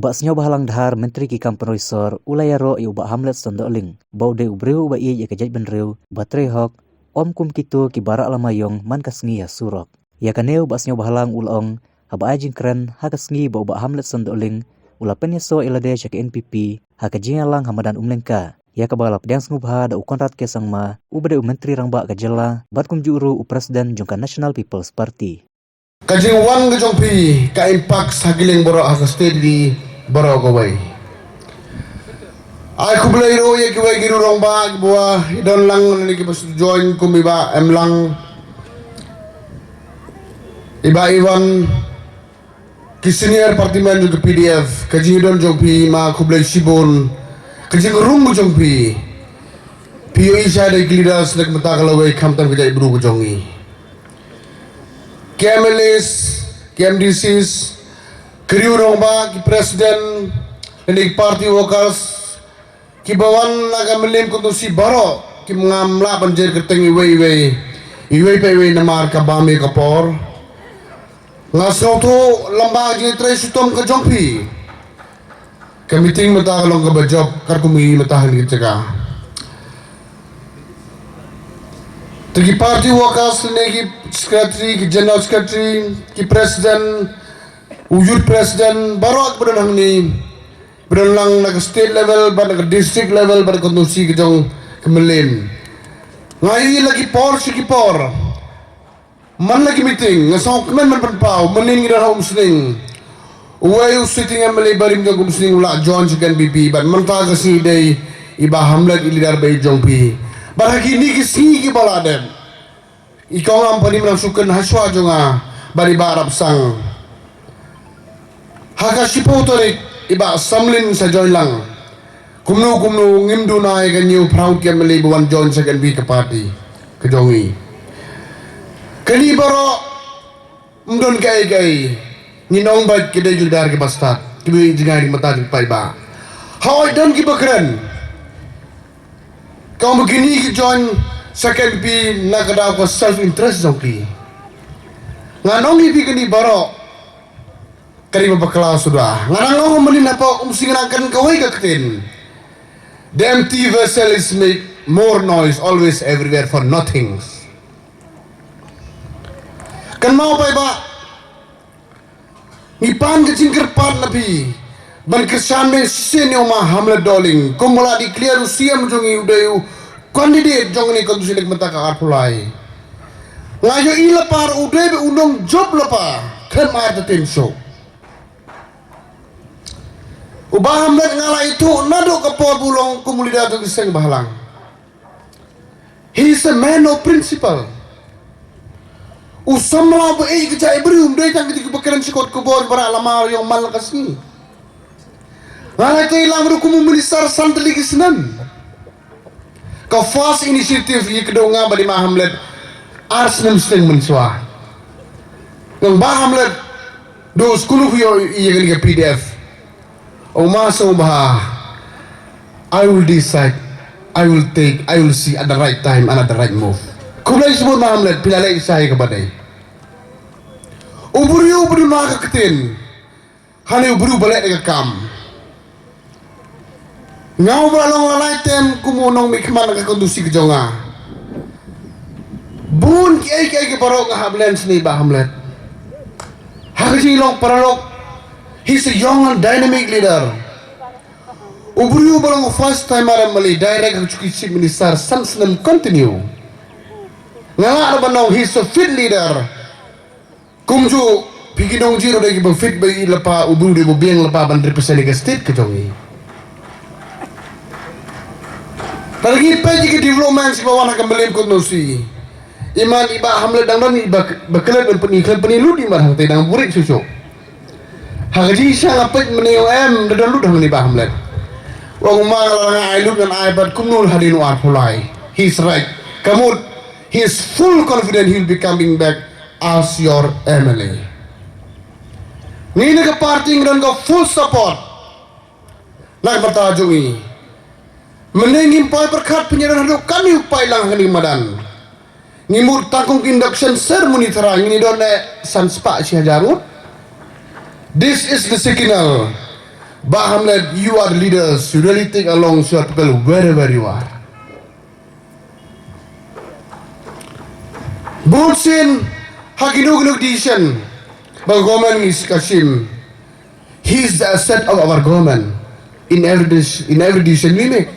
Ubak senyaw bahalang dahar Menteri ki Kampen Roisor ulayaro i ubak hamlet sondoling. Bau de ubreu ubak iya kejait benreu batre hok om kum kitu ki barak lamayong man kasngi ya surok. Ya kaneu ubak senyaw bahalang ulong haba ajing keren ha kasngi ba ubak hamlet sondoling ulapen yaso ilade cak NPP ha kajingalang hamadan umlengka. Ya kabalap yang ngubha da ukonrat ke sangma ubade menteri rangba kajela bat kum juru presiden jongka National People's Party. Kajing wan gejong pi ka impact sagiling borok ha state di borok gawai. Ai ku belai ro ye gawai giru rong ba buah don lang ni ki pas join kumiba emlang iba iwan ki senior partimen juga PDF kajing don jong pi ma ku belai sibon kajing rum jong pi PO isha de leaders lek mata kalawai kamtan kajai bru jongi KMLs KMDCs kriu rongba ki presiden dan party workers ki bawan naga melim kuntu si baro ki mengamla banjir keteng iwei pe namar ka bame kapor ngasau tu lamba je tre sutom ke jongpi ke meeting mata kalong ke bajob kar kumi mata hal ki cega Tegi party workers ki secretary ki general secretary ki presiden wujud presiden baru berang ni berang nak state level pada ke district level pada kondusi ke jong kemelin ngai lagi por siki por man lagi meeting ngasau kemen man pau menin ngira home sling way sitting emily barim jong sling ula John chicken BP ban manta ke si day iba hamlet ilidar bay jong pi baragi ni ki si ki baladem ikaw ang pani menasukan haswa jonga bari barap sang haka sipo torik iba samlin sa joy lang kumno ngimdu na ay ganyo proud kaya malibuan John sa ganbi ka party kajongi kani baro mdon gay ninong bad kida jildar ke bastat kibi jingari matagin pa iba how I don't give a kren kau begini ki John second pi nakadaw ko self-interest jongki nganong ipi kani baro kari babakala sudah nganong menin apa singakan kawai kaktin the empty vessel is make more noise always everywhere for nothing kan mau pa iba ngipan kecing kerpat nabi ban kesame senyo ma hamlet doling kumula di clear usiam jongi udayu candidate jong ni kondusi nek mata ka arpulai ngayo ilapar ude be undong job lapa kan mar the tin show ubah hamlet ngala itu nado ka por bulong kumulida to iseng bahalang he is a man of principle usamla ba e kejai brum de tang ketika bekeran sikot kubor bara lamar yang mal kasni ngala te ilang ru kumu minister santli kisnan ka fast initiative yi kedonga badi ma hamlet ars nem steng menswa ng ba hamlet do skulu yo iya ke PDF o maso ba I will decide I will see at the right time and at the right move kulay subot ma hamlet pilalay isahay ka baday uburi mga kakatin hani uburi balik ka kam ngau balong lalaitem kumunong mikman ka kondusi ke jonga bun kiai ke barok nga hamlet ni ba hamlet hakajilong paralok he's a young and dynamic leader uburi balong first time aram mali direct ang chief minister sansnem continue ngala banong he's a fit leader kumju piginong jiro dagi ba fit ba ilapa uburi mo biang lapa ban represent ka state ke jongi Lagi pagi ke development si bawa nak kembali kondusi. Iman iba hamlet dang dan iba bekelat dan penilu di mana hang dang burik susu. Haji siang apa meneo dan lu dah iba hamlet. Wang umar ailu dan aibat kumnul hadin war pulai. He's right. Kamu he is full confident he'll be coming back as your MLA. Ni ke party dan go full support. Nak bertajungi. Menengin pai berkat penyeran hadap kami upai lang kani madan ngimur takung induction ceremony terang ini don sanspa si hajarut this is the signal Ba Hamlet, you are the leaders. You really take along your people wherever you are. Bulsin haginug decision. Ba government is Kashim. He is the asset of our government in every decision we make.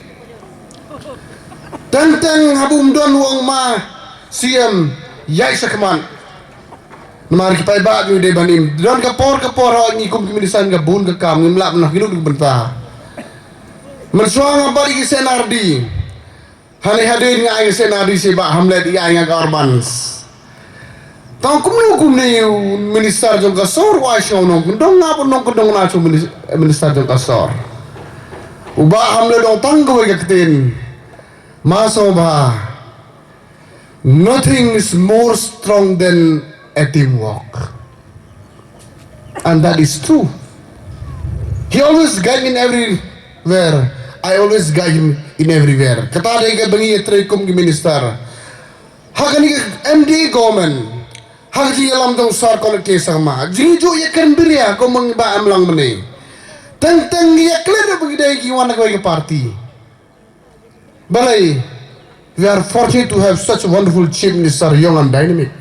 Tentang habum don wong ma siem yai sakman. Mari kita iba ni de banim. Don kapor ha ni kum kimisan ka bun ka kam ngimlap na hinug benta. Mersuang apa di senardi. Hani hadir nga ay senardi si Ba Hamlet iya nga garbans. Tang kum ni minister jong kasor wa syono dong ngapon nong kedong na so minister jong kasor. Uba Hamlet dong tanggo ka ketin. Masoba, nothing is more strong than a teamwork, and that is true. He always guide in everywhere. I always guide him in everywhere. Kata dia bengi trekum ki minister. Hakani MD government. Hakji alam dong sar kolektif sama. Jinju ye kan beria ko mangba amlang mene. Tentang ye clear bagi dia ki wana ko party. Balai, we are fortunate to have such a wonderful chief minister, young and dynamic.